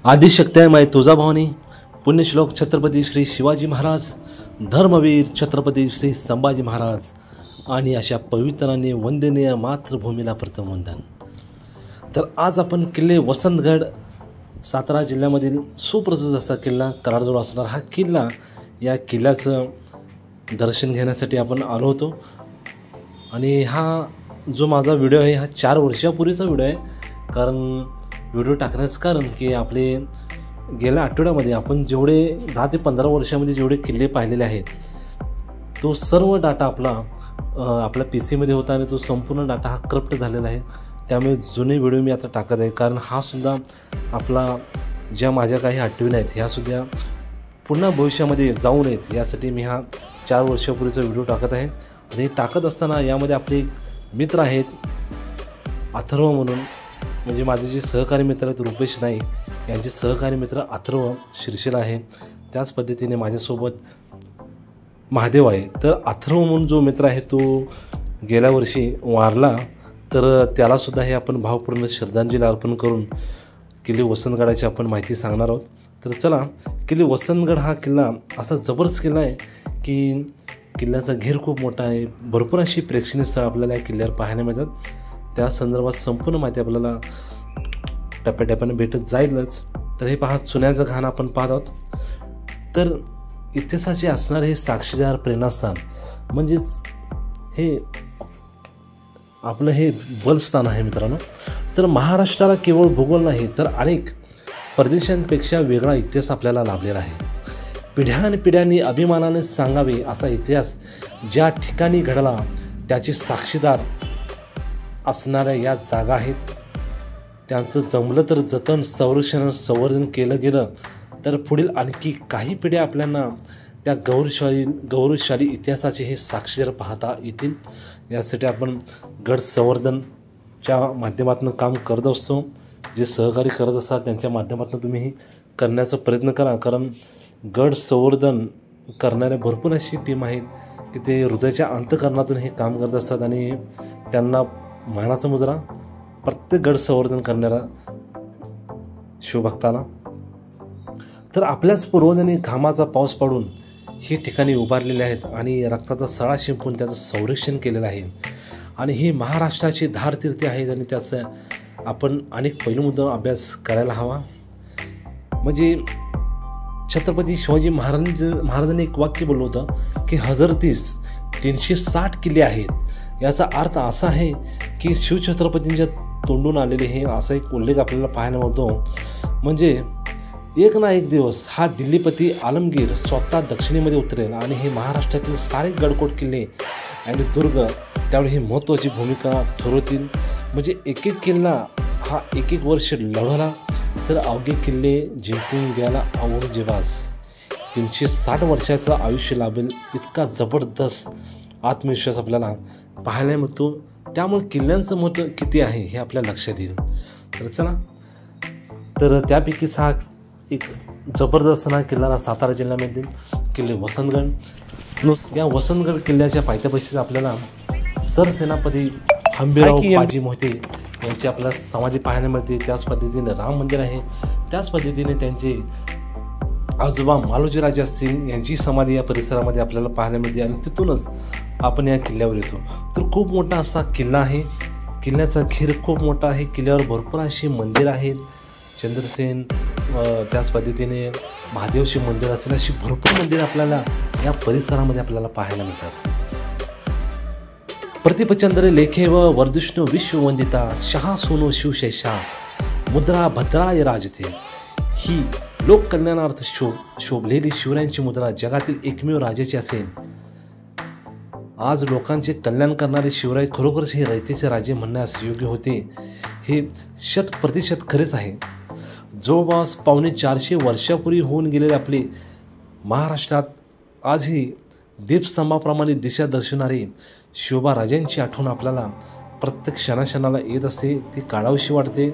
आदिशक्त्यामाई तुळजाभवानी, पुण्यश्लोक छत्रपती श्री शिवाजी महाराज, धर्मवीर छत्रपती श्री संभाजी महाराज आणि अशा पवित्राने वंदनीय मातृभूमीला प्रथम वंदन। तर आज आपण किल्ले वसंतगड, सातारा जिल्ह्यामधील सुप्रसिद्ध असा किल्ला, कराडजवळ असणारा हा किल्ला, या किल्ल्याचं दर्शन घेण्यासाठी आपण आलो होतो। आणि हा जो माझा व्हिडिओ आहे हा 4 वर्षापूर्वीचा व्हिडिओ आहे। कारण व्हिडिओ टाकण्याचं कारण की आपले गेल्या आठवड्यामध्ये आपण जेवढे 10 ते 15 वर्षामध्ये जेवढे किल्ले पाहिलेले आहेत तो सर्व डाटा आपल्या PC मध्ये होता आणि तो संपूर्ण डाटा हा करप्ट झालेला आहे। त्यामुळे जुने व्हिडिओ मी आता टाकत आहे, कारण हा सुद्धा आपला ज्या माझ्या काही आठवणी आहेत ह्या सुद्धा पुन्हा भविष्यामध्ये जाऊ नयेत यासाठी मी हा 4 वर्षापूर्वीचा व्हिडिओ टाकत आहे। आणि टाकत असताना यामध्ये आपले मित्र आहेत अथर्व म्हणून, म्हणजे माझे जे सहकारी मित्र आहेत रुपेश नाईक यांचे सहकारी मित्र अथर्व शिरशिला आहे। त्याच पद्धतीने माझ्यासोबत महादेव आहे। तर अथर्व म्हणून जो मित्र आहे तो गेल्या वर्षी वारला, तर त्यालासुद्धा हे आपण भावपूर्ण श्रद्धांजली अर्पण करून किल्ले वसंतगडाची आपण माहिती सांगणार आहोत। तर चला, किल्ले वसंतगड हा किल्ला असा जबरदस्त किल्ला आहे की किल्ल्याचा घेर खूप मोठा आहे, भरपूर अशी प्रेक्षणीय स्थळं आपल्याला या किल्ल्यावर पाहायला मिळतात। त्या संदर्भात संपूर्ण माहिती आपल्याला टप्प्याटप्प्याने भेटत जाईलच। तर हे पहा, चुन्याचं घाण आपण पाहत आहोत। तर इतिहासाचे असणारे हे साक्षीदार प्रेरणास्थान म्हणजेच हे आपलं हे बलस्थान आहे मित्रांनो। तर महाराष्ट्राला केवळ भूगोल नाही तर अनेक प्रदेशांपेक्षा वेगळा इतिहास आपल्याला लाभलेला आहे। पिढ्यानपिढ्यांनी अभिमानाने सांगावे असा इतिहास ज्या ठिकाणी घडला त्याचे साक्षीदार असणाऱ्या या जागा आहेत। त्यांचं जमलं तर जतन, संवर्धन केलं गेलं तर पुढील आणखी काही पिढ्या आपल्याला त्या गौरवशाली इतिहासाचे हे साक्षीदार पाहता येतील। यासाठी आपण गड संवर्धनच्या माध्यमातून काम करत असतो। जे सहकारी करत असतात त्यांच्या माध्यमातून तुम्ही करण्याचा प्रयत्न करा, कारण गड संवर्धन करणाऱ्या भरपूर अशी टीम आहेत की ते हृदयाच्या अंतःकरणातून हे काम करत असतात आणि त्यांना मानाचा मुजरा प्रत्येक गड संवर्धन करणारा शिवभक्ताला। तर आपल्याच पूर्वजांनी घामाचा पाऊस पाडून ही ठिकाणी उभारलेली आहेत आणि रक्ताचा सळा शिंपून त्याचं संरक्षण केलेलं आहे। आणि ही महाराष्ट्राची धारतीर्थी आहेत आणि त्याचा आपण अनेक पैलूंमधून अभ्यास करायला हवा। म्हणजे छत्रपती शिवाजी महाराजांनी एक वाक्य बोललं होतं की 1030 किल्ले आहेत। याचा अर्थ असा आहे की शिवछत्रपतींच्या तोंडून आलेले हे असा एक उल्लेख आपल्याला पाहायला मिळतो। म्हणजे एक ना एक दिवस हा दिल्लीपती आलमगीर स्वतः दक्षिणेमध्ये उतरेल आणि हे महाराष्ट्रातील सारे गडकोट किल्ले आणि दुर्ग त्यावेळी ही महत्त्वाची भूमिका ठरवतील। म्हणजे एक एक किल्ला हा एक वर्ष लढवला तर अवघे किल्ले जिंकून गेला औरंगजेबास 360 वर्षाचं आयुष्य लाभेल इतका जबरदस्त आत्मविश्वास आपल्याला पाहायला मिळतो। त्यामुळे किल्ल्यांचं महत्त्व किती आहे हे आपल्या लक्षात येईल। तर चला, तर त्यापैकीच हा एक जबरदस्त ना किल्ला सातारा जिल्ह्यामधील किल्ले वसंतगड। या वसंतगड किल्ल्याच्या पायथ्यापाशीच आपल्याला सरसेनापती हंबीरराव बाजी मोहिते यांची आपल्याला समाधी पाहायला मिळते। त्याच पद्धतीने राम मंदिर आहे, त्याच पद्धतीने त्यांचे आजोबा मालोजीराजे असतील यांची समाधी या परिसरामध्ये आपल्याला पाहायला मिळते आणि तिथूनच आपण या किल्ल्यावर येतो। तर खूप मोठा असा किल्ला आहे, किल्ल्याचा घेर खूप मोठा आहे। किल्ल्यावर भरपूर अशी मंदिर आहेत, चंद्रसेन, त्याच पद्धतीने महादेवची मंदिर असेल, अशी भरपूर मंदिर आपल्याला या परिसरामध्ये आपल्याला पाहायला मिळतात। प्रतिपचंद्र लेखे व वर्धिष्णू विश्ववंदिता शहा सोनो शिवशेषा मुद्रा भद्राय राजते। ही लोककल्याणार्थ शोभलेली शिवरायांची मुद्रा जगातील एकमेव राजाची असेल। आज लोकांचे कल्याण करणारे शिवराय खरोखरच हे रयतेचे राजे म्हणण्यास योग्य होते, हे 100% खरेच आहे। जवळपास 450 वर्षापूर्वी होऊन गेलेले आपले महाराष्ट्रात आजही दीपस्तंभाप्रमाणे दिशा दर्शवणारे शिवबा राजांची आठवण आपल्याला प्रत्येक क्षणाक्षणाला येत असते। ती काढावीशी वाटते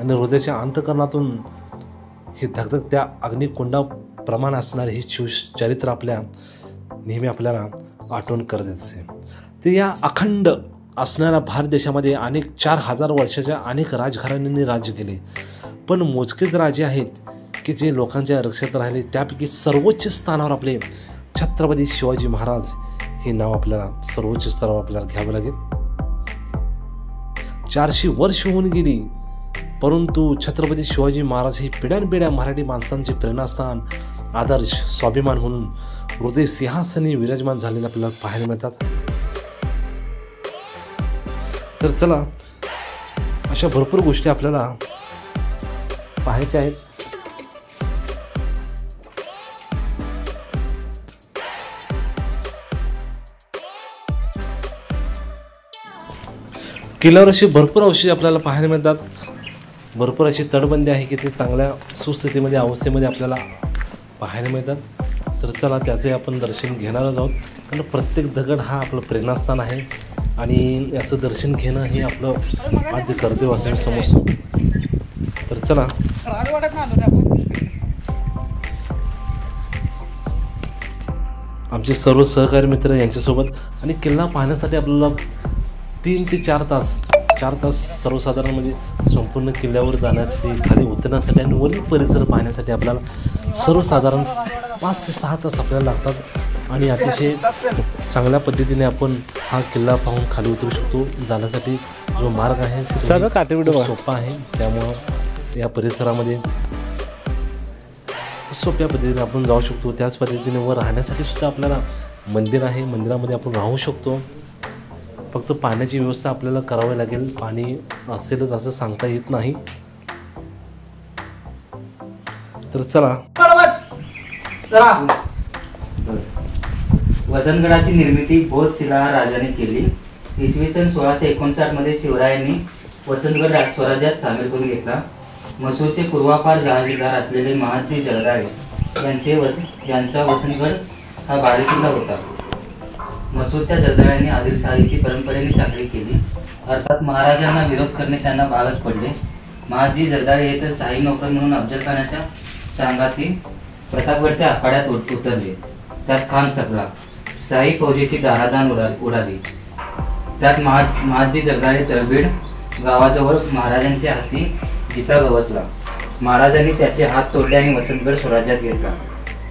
आणि हृदयाच्या अंतःकरणातून हे धगधगत्या अग्निकुंडाप्रमाणे असणारे हे शिवचरित्र आपल्या नेहमी आपल्याला आठवण करत असते। ते या अखंड असणाऱ्या भारत देशामध्ये अनेक 4000 वर्षाच्या अनेक राजघराण्यांनी राज्य केले, पण मोजकेच राजे आहेत की जे लोकांच्या लक्षात राहिले त्यापैकी सर्वोच्च स्थानावर आपले छत्रपती शिवाजी महाराज हे नाव आपल्याला सर्वोच्च स्तरावर आपल्याला घ्यावं लागेल. 400 वर्ष होऊन गेली, परंतु छत्रपती शिवाजी महाराज हे पिढ्यानपिढ्या मराठी माणसांचे प्रेरणास्थान, आदर्श, स्वाभिमान म्हणून हृदय सिंहासनी विराजमान झालेले आपल्याला पाहायला मिळतात. तर चला, अशा भरपूर गोष्टी आपल्याला पाहायच्या आहेत. किल्ल्यावर अशी भरपूर अवशेष आपल्याला पाहायला मिळतात. भरपूर अशी तटबंदी आहे की ते चांगल्या सुस्थितीमध्ये अवस्थेमध्ये आपल्याला पाहायला मिळतात. तर चला, त्याचे आपण दर्शन घेणारच आहोत, कारण प्रत्येक दगड हा आपलं प्रेरणास्थान आहे आणि याचं दर्शन घेणं हे आपलं आद्य कर्तव्य असं मी समजतो. तर चला, आमचे सर्व सहकारी मित्र यांच्यासोबत आणि किल्ला पाहण्यासाठी आपल्याला 3 ते 4 तास सर्वसाधारण म्हणजे संपूर्ण किल्ल्यावर जाण्यासाठी, खाली उतरण्यासाठी आणि वरील परिसर पाहण्यासाठी आपल्याला सर्वसाधारण 5 ते 6 तास आपल्याला लागतात. आणि अतिशय चांगल्या पद्धतीने आपण हा किल्ला पाहून खाली उतरू शकतो. जाण्यासाठी जो मार्ग आहे तो सोपा आहे, त्यामुळं या परिसरामध्ये सोप्या पद्धतीने आपण जाऊ शकतो. त्याच पद्धतीने वर राहण्यासाठी सुद्धा आपल्याला मंदिर आहे, मंदिरामध्ये आपण राहू शकतो. फक्त पाण्याची व्यवस्था आपल्याला करावी लागेल. पाणी असेलच असं सांगता येत नाही. तर चला, वसंतगडाची निर्मिती भोज शिलाहार राजाने केली. इसवी सन 1659 मध्ये शिवरायांनी वसंतगड स्वराज्यात सामील करून घेतला. मसूरचे पूर्वापार जहागीरदार असलेले महादजी जगदाळे यांचा वसंतगड हा बालेकिल्ला होता. मसूरच्या जगदाळ्यांनी आदिलशाहीची परंपरेने चाकरी केली, अर्थात महाराजांना विरोध करणे त्यांना भागच पडले. महादजी जगदाळे हे तर शाही नौकर म्हणून अफजलखानाच्या सांगाती प्रतापगडच्या आखाड्यात उतरले. त्यात खान सकला, शाही फौजेची दारादान उडाली. त्यात महादजी जगदाळे तळबीड गावाजवळ महाराजांच्या हाती जिता गवसला. महाराजांनी त्याचे हात तोडले आणि वसंतगड स्वराज्यात घेतला.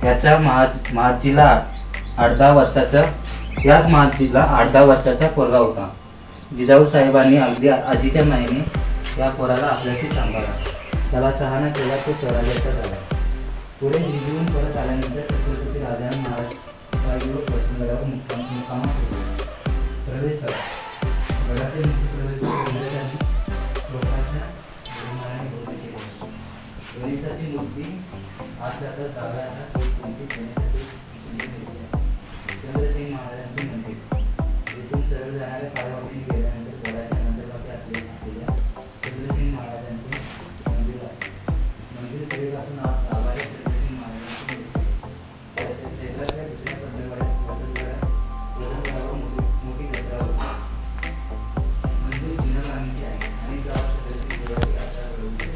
याच महादजीला 8-10 वर्षाचा पोरगा होता. जिजाऊ साहेबांनी अगदी आजीच्या मायेने या पोराला आपल्याशी सांभाळला. त्याला शहाणा केला, तो स्वराज्याचा झाला. पुढे जिजून परत आल्यानंतर छत्रपती राजाने महाराज वसंतगडावर मुक्काम प्रवेश करा. गडाचे मुख्य प्रवेश लोकांच्या गणेशाची मूर्ती आज जातात जागा चंद्रसिंग महाराजांचे मंदिर. येथून सरळ जाणाऱ्या पायवाटेने गेल्यानंतर गडाच्या नंतरपाशी असलेल्या चंद्रसिंग महाराजांचे मंदिर आहे. मंदिर सगळीपासून आभारी चंद्रसिंग महाराजांचे क्षेत्रातल्या दुसऱ्या पंधरवाड्यात वसंतगडावर मोठी जत्रा होती. मंदिर जुन्या बांधणीचे आहे आणि गावात चंद्रसिंग देवाची यात्रा घडवली.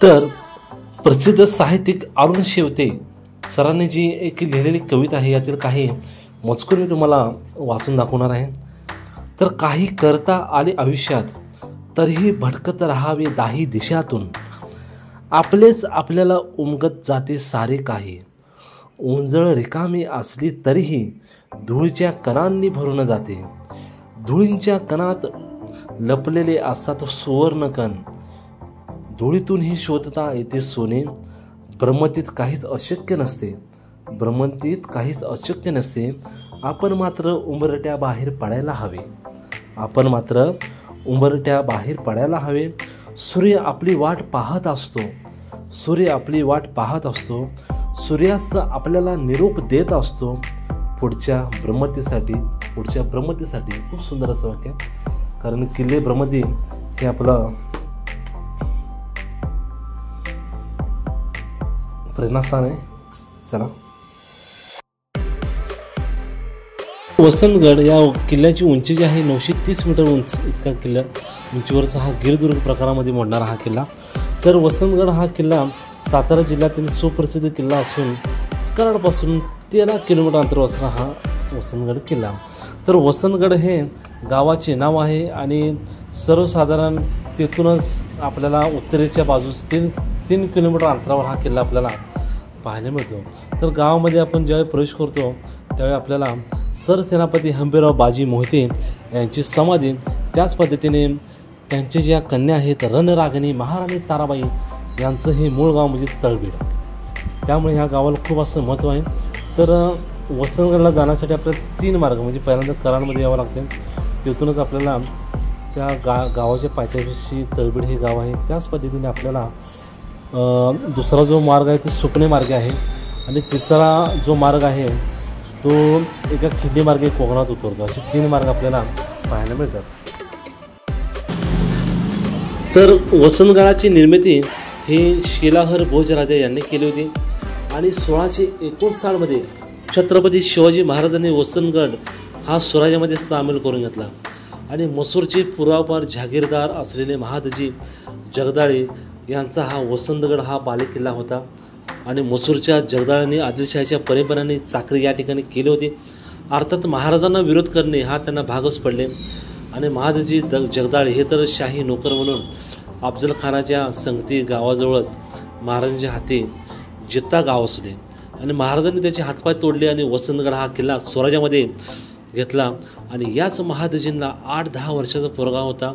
तर प्रसिद्ध साहित्यिक अरुण शेवते सरांनी जी एक लिहिलेली कविता आहे, यातील काही मजकूर मी तुम्हाला वाचून दाखवणार आहे. तर काही करता आले आयुष्यात तरीही भटकत राहावे दाही दिशातून, आपलेच आपल्याला उमगत जाते सारे काही, उंजळ रिकामी असली तरीही धुळीच्या कणांनी भरून जाते, धुळींच्या कणात लपलेले असतात सुवर्ण कण, धुळीतूनही शोधता येते सोने, भ्रमतीत काहीच अशक्य नसते, भ्रमतीत काहीच अशक्य नसते, आपण मात्र उंबरट्या बाहेर पडायला हवे, आपण मात्र उंबरट्या बाहेर पडायला हवे. सूर्य आपली वाट पाहत असतो, सूर्य आपली वाट पाहत असतो, सूर्यास्त आपल्याला निरोप देत असतो, पुढच्या भ्रमतीसाठी खूप सुंदर असं वाक्य, कारण किल्ले भ्रमती हे आपलं प्रेरणास्थान आहे. चला, वसंतगड या किल्ल्याची उंची जी आहे 930 मीटर उंच इतका किल्ला उंचीवरचा हा गिरदुर्ग प्रकारामध्ये मोडणारा हा किल्ला. तर वसंतगड हा किल्ला सातारा जिल्ह्यातील सुप्रसिद्ध किल्ला असून कराडपासून 13 किलोमीटर अंतरावर असणारा हा वसंतगड किल्ला. तर वसंतगड हे गावाचे नाव आहे आणि सर्वसाधारण तेथूनच आपल्याला उत्तरेच्या बाजूस 3 किलोमीटर अंतरावर हा किल्ला आपल्याला पाहायला मिळतो. तर गावामध्ये आपण ज्यावेळी प्रवेश करतो त्यावेळी आपल्याला सरसेनापती हंबीरराव बाजी मोहिते यांची समाधी, त्याच पद्धतीने त्यांचे ज्या कन्या आहेत रणरागिणी महाराणी ताराबाई यांचं हे मूळ गाव म्हणजे तळबीड. त्यामुळे ह्या गावाला खूप असं महत्त्व आहे. तर वसंतगडला जाण्यासाठी आपल्याला 3 मार्ग म्हणजे पहिल्यांदा कराडमध्ये यावं लागते, तिथूनच आपल्याला त्या गावाच्या पायथ्याशी तळबीड हे गाव आहे. त्याच पद्धतीने आपल्याला दुसरा जो मार्ग आहे तो सुपणे मार्ग आहे आणि तिसरा जो मार्ग आहे तो एका खिंडी मार्गे कोकणात उतरतो. असे 3 मार्ग आपल्याला पाहायला मिळतात. तर वसंतगडाची निर्मिती ही शिलाहर भोजराजा यांनी केली होती आणि 1659 मध्ये छत्रपती शिवाजी महाराजांनी वसंतगड हा स्वराज्यामध्ये सामील करून घेतला आणि मसूरचे पूर्वापार जहागीरदार असलेले महादजी जगदाळे यांचा हा वसंतगड हा बालेकिल्ला होता आणि मसूरच्या जगदाळांनी आदिलशाहीच्या परंपरांनी चाकरी या ठिकाणी केली होती. अर्थात महाराजांना विरोध करणे हा त्यांना भागच पडले आणि महादजी जगदाळे हे तर शाही नोकर म्हणून अफजल खानाच्या संगती गावाजवळच महाराजांच्या हाती जित्ता गाव असले आणि महाराजांनी त्याचे हातपाय तोडले आणि वसंतगड हा किल्ला स्वराज्यामध्ये घेतला. आणि याच महादजींना 8-10 वर्षाचा पोरगा होता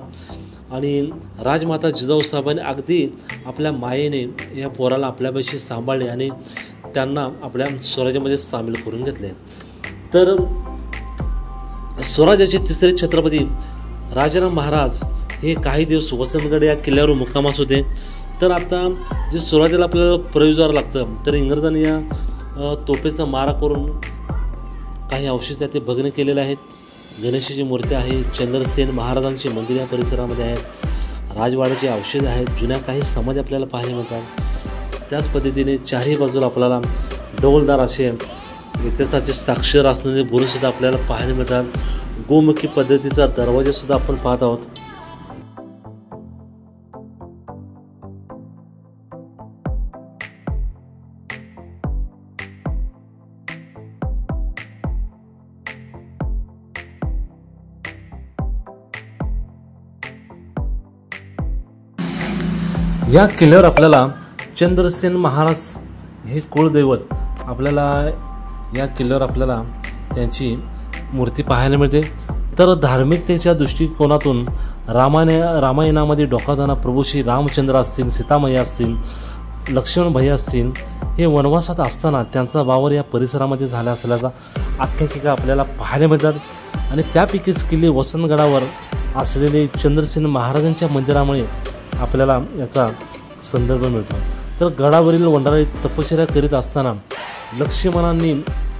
आणि राजमाता जिजाऊसाहेबांनी अगदी आपल्या मायेने या पोराला आपल्यापाशी सांभाळले आणि त्यांना आपल्या स्वराज्यामध्ये सामील करून घेतले. तर स्वराज्याचे तिसरे छत्रपती राजाराम महाराज हे काही दिवस वसंतगड या किल्ल्यावर मुक्कामास होते. तर आता जे स्वराज्याला आपल्याला प्रवेशद्वार लागतं तर इंग्रजांनी या तोफेचा मारा करून काही अवशेष ते भग्न केलेले आहेत. गणेशाची मूर्ती आहे, चंद्रसेन महाराजांची मंदिर या परिसरामध्ये आहेत, राजवाड्याचे अवशेष आहेत, जुन्या काही समाधी आपल्याला पाहायला मिळतात. त्याच पद्धतीने चारही बाजूला आपल्याला डौलदार असे इतिहासाचे साक्षर असणारे बुरुजसुद्धा आपल्याला पाहायला मिळतात. गोमुखी पद्धतीचा दरवाजासुद्धा आपण पाहत आहोत. या किल्ल्यावर आपल्याला चंद्रसेन महाराज हे कुळदैवत आपल्याला या किल्ल्यावर आपल्याला त्यांची मूर्ती पाहायला मिळते. तर धार्मिकतेच्या दृष्टिकोनातून रामायणामध्ये डोकावताना प्रभू श्री रामचंद्र असतील, सीतामाई असतील, लक्ष्मण भैया असतील हे वनवासात असताना त्यांचा वावर या परिसरामध्ये झाला असल्याचा आख्यायिका आपल्याला पाहायला मिळतात. आणि त्यापैकीच किल्ले वसंतगडावर असलेले चंद्रसेन महाराजांच्या मंदिरामुळे आपल्याला याचा संदर्भ मिळतो. तर गडावरील वंडारी तपश्चर्या करीत असताना लक्ष्मणांनी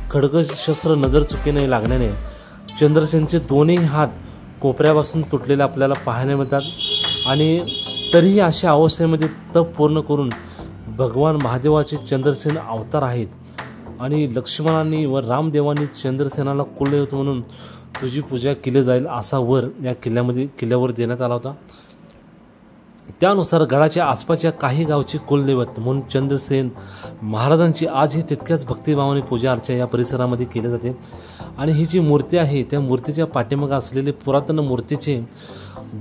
खड्गशस्त्र नजर चुकीने लागल्याने चंद्रसेनचे दोन्ही हात कोपऱ्यापासून तुटलेले आपल्याला पाहायला मिळतात. आणि तरीही अशा अवस्थेमध्ये तप पूर्ण करून भगवान महादेवाचे चंद्रसेन अवतार आहेत आणि लक्ष्मणांनी व रामदेवांनी चंद्रसेनाला कुलदैवत म्हणून तुझी पूजा केली जाईल असा वर या किल्ल्यावर देण्यात आला होता. त्यानुसार गडाच्या आसपासच्या काही गावचे कुलदैवत म्हणून चंद्रसेन महाराजांची आजही तितक्याच भक्तिभावाने पूजा अर्चा या परिसरामध्ये केली जाते. आणि ही जी मूर्ती आहे त्या मूर्तीच्या पाठीमागे असलेले पुरातन मूर्तीचे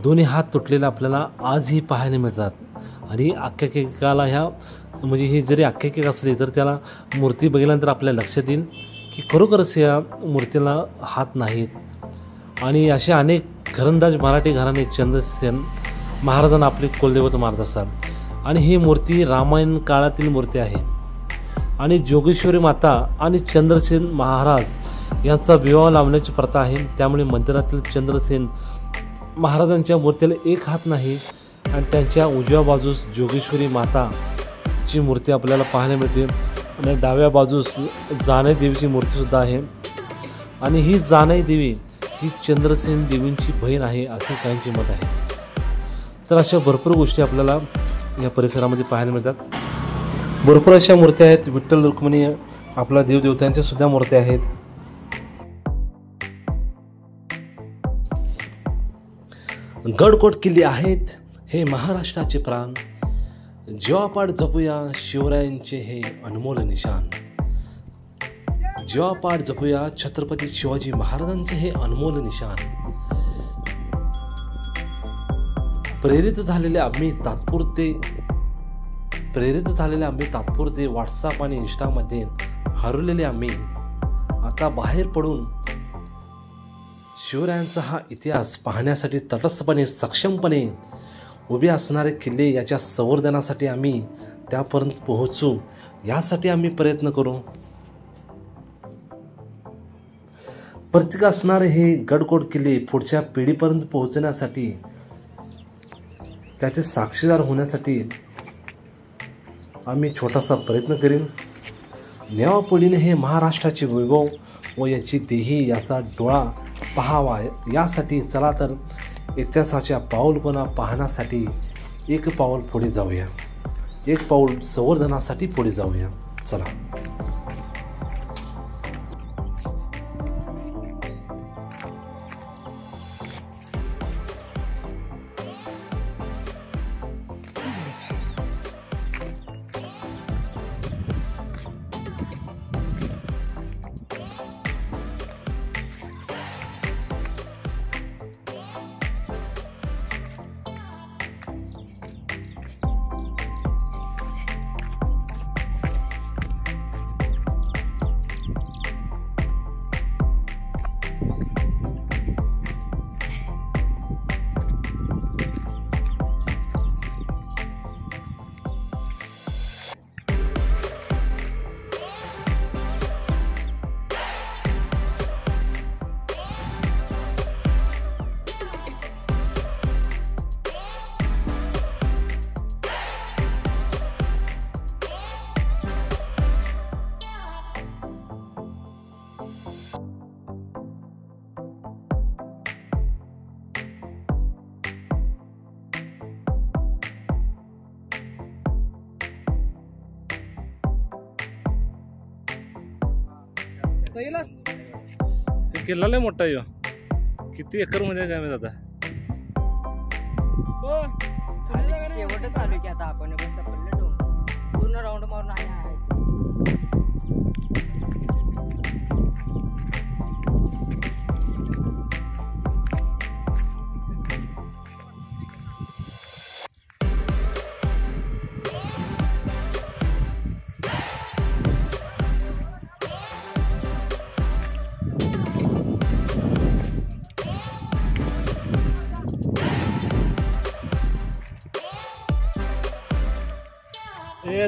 दोन्ही हात तुटलेले आपल्याला आजही पाहायला मिळतात. आणि आख्यायिकाला ह्या म्हणजे ही जरी आख्यायिका असली तर त्याला मूर्ती बघितल्यानंतर आपल्या लक्षात येईल की खरोखरच या मूर्तीला हात नाहीत. आणि असे अनेक घरंदाज मराठी घराणे चंद्रसेन महाराजांना आपले कुलदैवत मानत असतात. आणि ही मूर्ती रामायण काळातील मूर्ती आहे. आणि जोगेश्वरी माता आणि चंद्रसेन महाराज यांचा विवाह लावण्याची प्रथा आहे. त्यामुळे मंदिरातील चंद्रसेन महाराजांच्या मूर्तीला एक हात नाही आणि त्यांच्या उजव्या बाजूस जोगेश्वरी माताची मूर्ती आपल्याला पाहायला मिळते आणि डाव्या बाजूस जानाई देवीची मूर्तीसुद्धा आहे. आणि ही जानाई देवी ही चंद्रसेन देवींची बहीण आहे असे काहींचे मत आहे. तर अशा भरपूर गोष्टी आपल्याला या परिसरामध्ये पाहायला मिळतात. भरपूर अशा मूर्त्या आहेत. विठ्ठल रुक्मिणी आपला देवदेवतांच्या सुद्धा मूर्त्या आहेत. गडकोट किल्ले आहेत हे महाराष्ट्राचे प्राण, जीवापाड जपूया शिवरायांचे हे अनमोल निशान. जीवापाड जपूया छत्रपती शिवाजी महाराजांचे हे अनमोल निशान. प्रेरित झालेले आम्ही तात्पुरते व्हॉट्सअप आणि इंस्टामध्ये हरवलेले आम्ही आता बाहेर पडून शिवरायांचा हा इतिहास पाहण्यासाठी तटस्थपणे सक्षमपणे उभे असणारे किल्ले याच्या संवर्धनासाठी आम्ही त्यापर्यंत पोहोचू, यासाठी आम्ही प्रयत्न करू. प्रत्येक असणारे हे गडकोट किल्ले पुढच्या पिढीपर्यंत पोहोचण्यासाठी, त्याचे साक्षीदार होण्यासाठी आम्ही छोटासा प्रयत्न करीन. नव्या पिढीने हे महाराष्ट्राचे वैभव व याची देही याचा डोळा पाहावा, यासाठी चला तर इतिहासाच्या पाऊलखुणा पाहण्यासाठी एक पाऊल पुढे जाऊया, एक पाऊल संवर्धनासाठी पुढे जाऊया. चला. किल्ला लय मोठा आहे, किती एकर मध्ये काय माहित आता. शेवटच आलो की आता आपण पूर्ण राऊंड मारून आहे.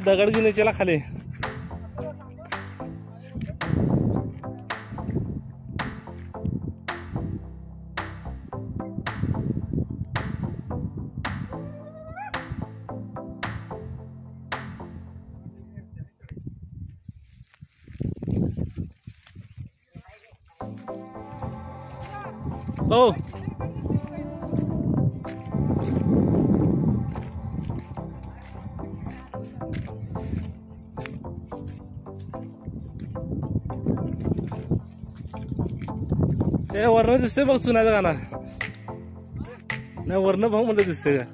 दगड घेऊन यायला खाली. हो हे वर्ण दिसतंय बघ, सुनाचं गाणं नाही, वर्ण भाऊ म्हणलं दिसतंय का.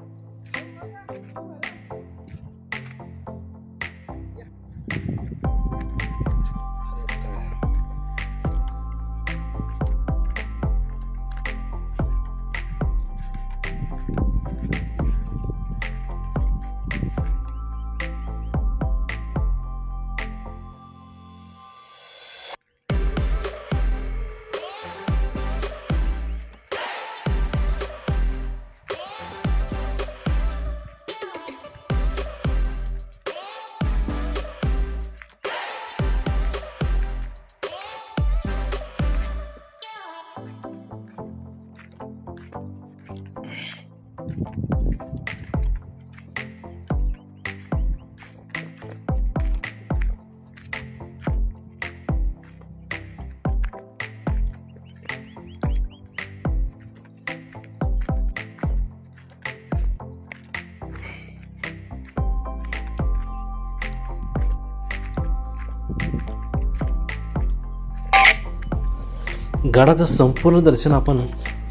गडाचं संपूर्ण दर्शन आपण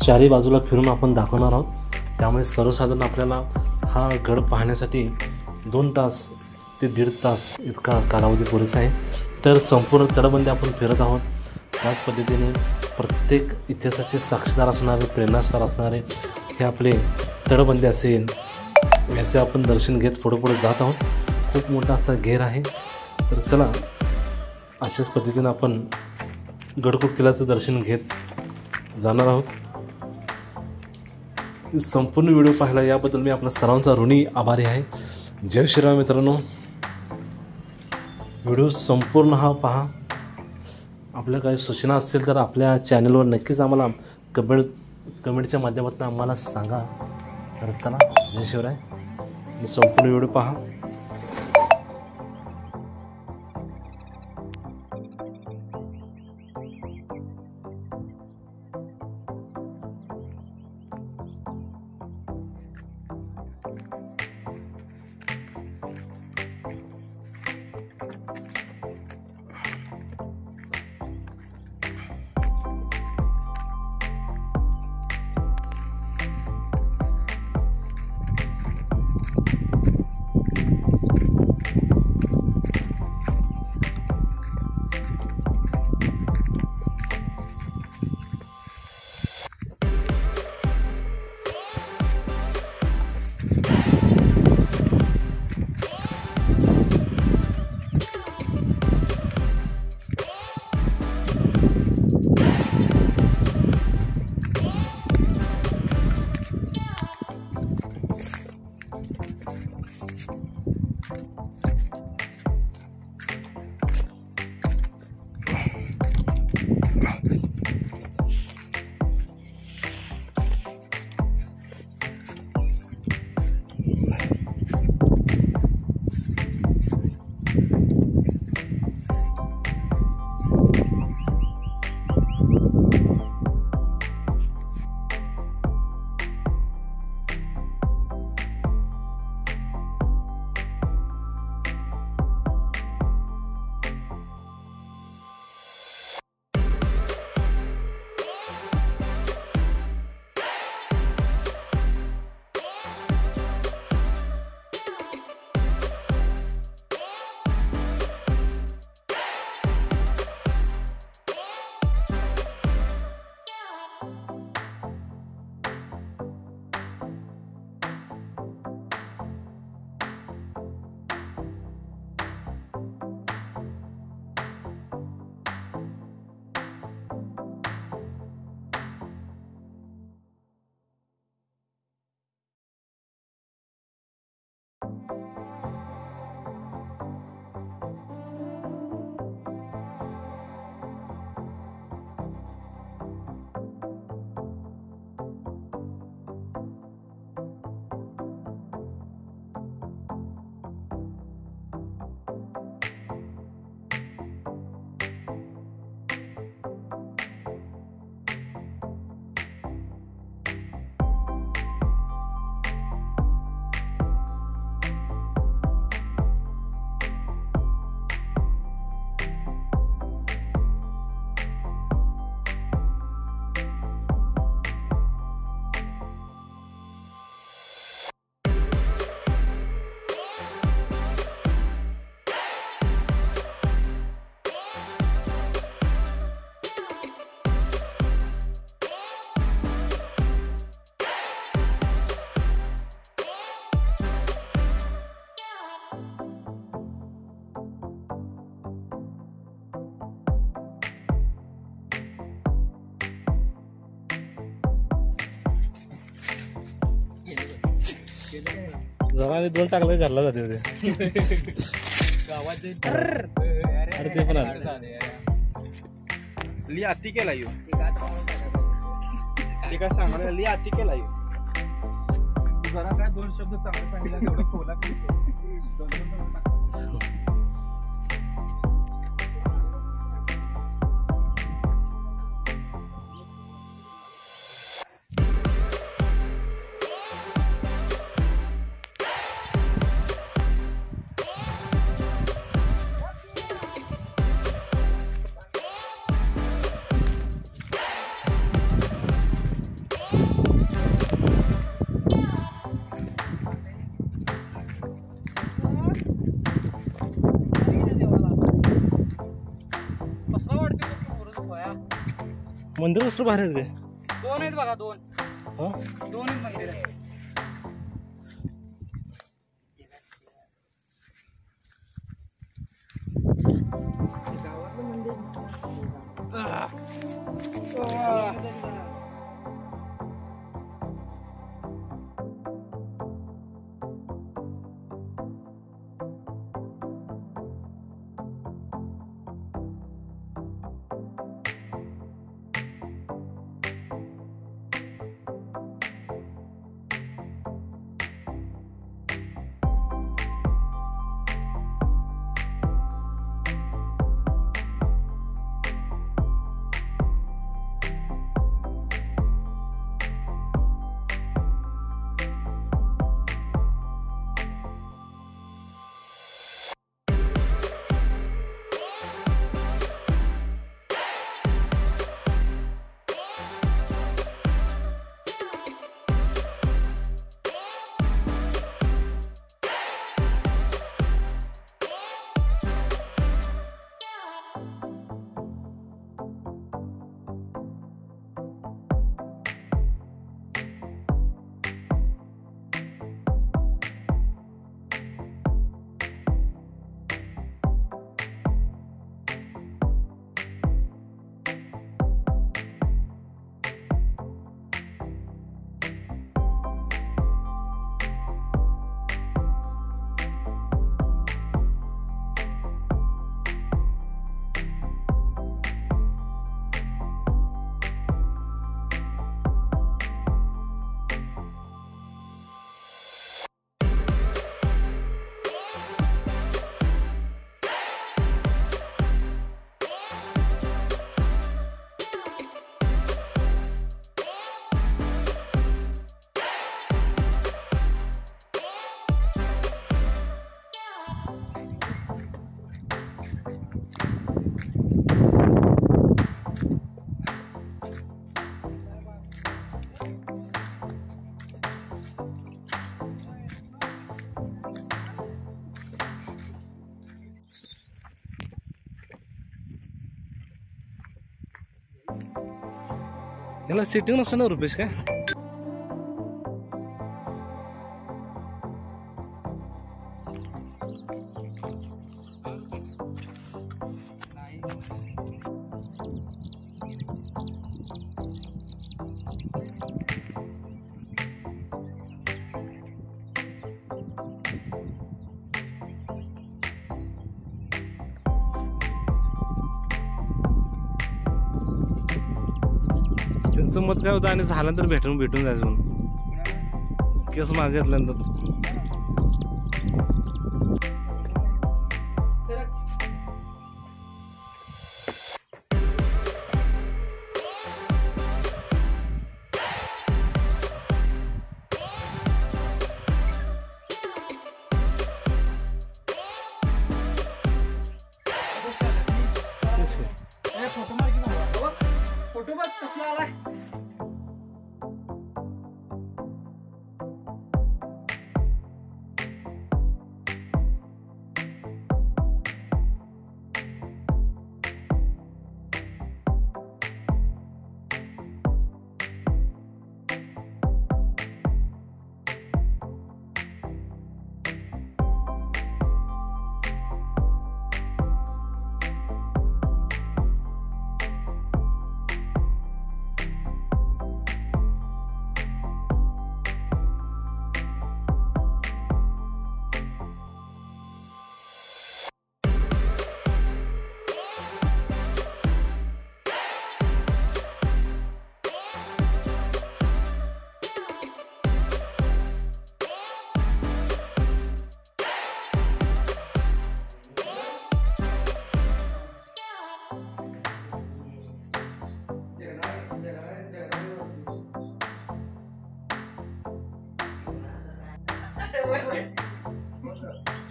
चारी बाजूला फिरून आपण दाखवणार आहोत. त्यामुळे सर्वसाधारण आपल्याला हा गड पाहण्यासाठी 2 तास ते 1.5 तास इतका कालावधी पुरेसा आहे. तर संपूर्ण तटबंदी आपण फिरत आहोत. त्याच पद्धतीने प्रत्येक इतिहासाचे साक्षीदार असणारे, प्रेरणास्थान असणारे हे आपले तटबंदी असेल, याचे आपण दर्शन घेत पुढे जात आहोत. खूप मोठा असा घेर आहे. तर चला, अशाच पद्धतीनं आपण गडकोट किल्ल्याचं दर्शन घेत जाणार आहोत. संपूर्ण व्हिडिओ पाहिला याबद्दल मी आपल्या सर्वांचा ऋणी आभारी आहे. जय श्रीराम मित्रांनो. व्हिडिओ संपूर्ण हा पहा. आपल्या काही सूचना असतील तर आपल्या चॅनलवर नक्कीच आम्हाला कमेंटच्या माध्यमातून आम्हाला सांगा. तर चला, जय शिवराय. संपूर्ण व्हिडिओ पहा. जरा आणि 2 टाकलं घरला जाते होते गावात अरे ते पण ली आती केला येऊ ते काय सांगणार ली आती केला येऊ जरा काय 2 शब्द चांगले सांगितलं तेवढं खोला कसला वाटते पुरुष भया मंदिर कसलं बाहेर आहे ते 2 आहेत बघा 2 हा 2 आहेत मंदिर याला सेटिंग नसतं ना रुपेश काय त्यांचं मत काय होतं आणि झाल्यानंतर भेटून जायचं म्हणून केस मागे घेतल्यानंतर फोटो बघ कसला आलाय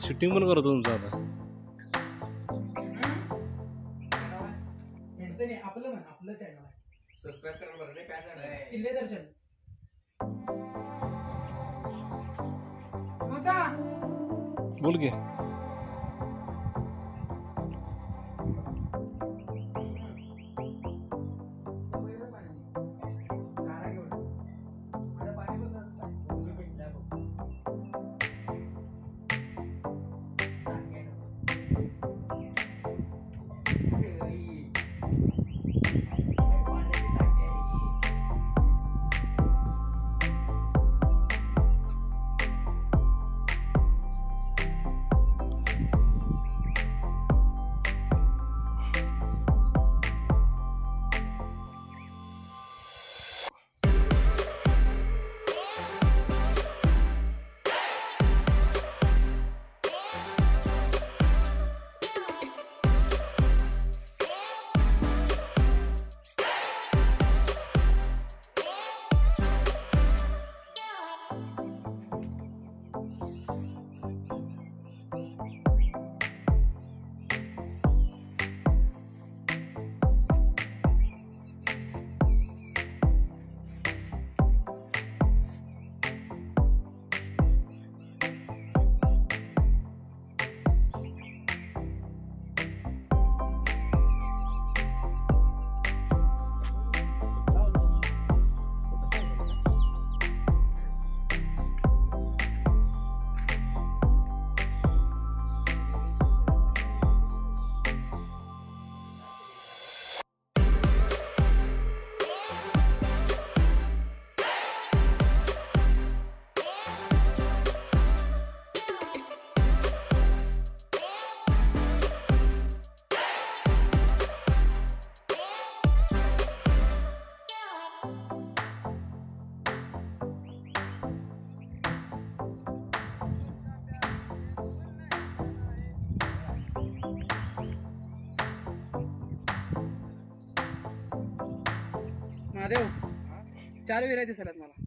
शूटिंग पण करतो तुमचं आता आपलं म्हण आपलं चॅनल आहे सबस्क्राईब करा बरं रे, काय झालं किल्ले दर्शन बोल की महादेव 4 विहिरी दिसल्यात मला.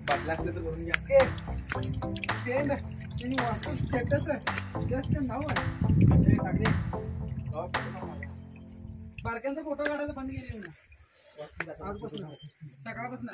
बाटला असले तर भरून घ्या. बारक्यांचा फोटो काढायला बंद केली ना आजपासून सकाळपासून.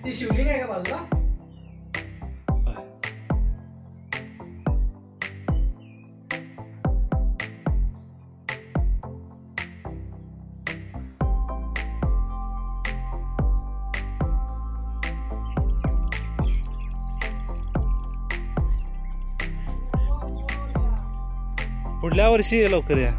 ती शिवलिंग आहे का बाजूला? पुढल्या वर्षी ये लवकर या.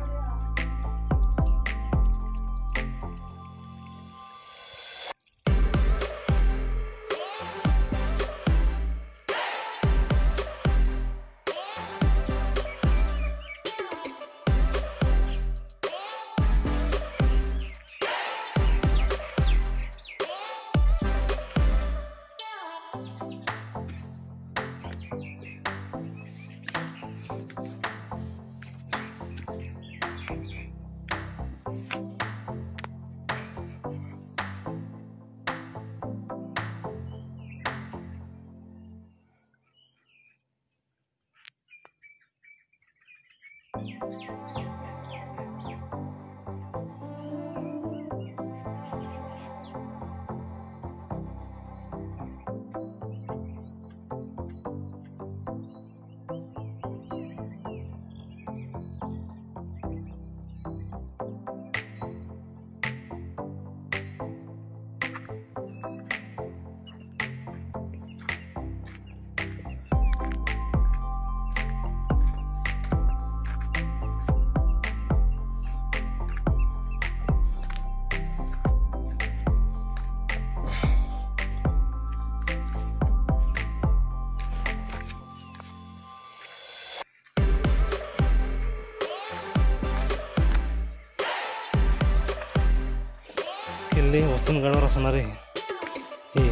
किल्ले वसंतगडावर असणारे हे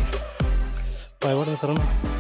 पायवाट मित्रांनो.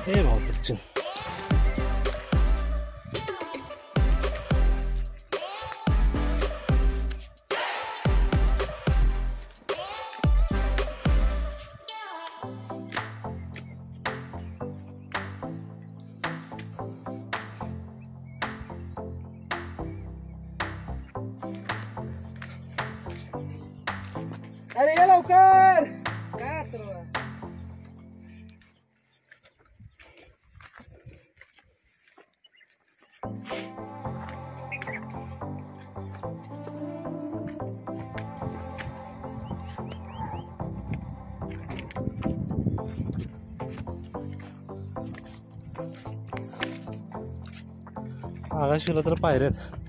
हे भाऊ अरे ये लवकर काय तर आकाशीला तर पायऱ्यात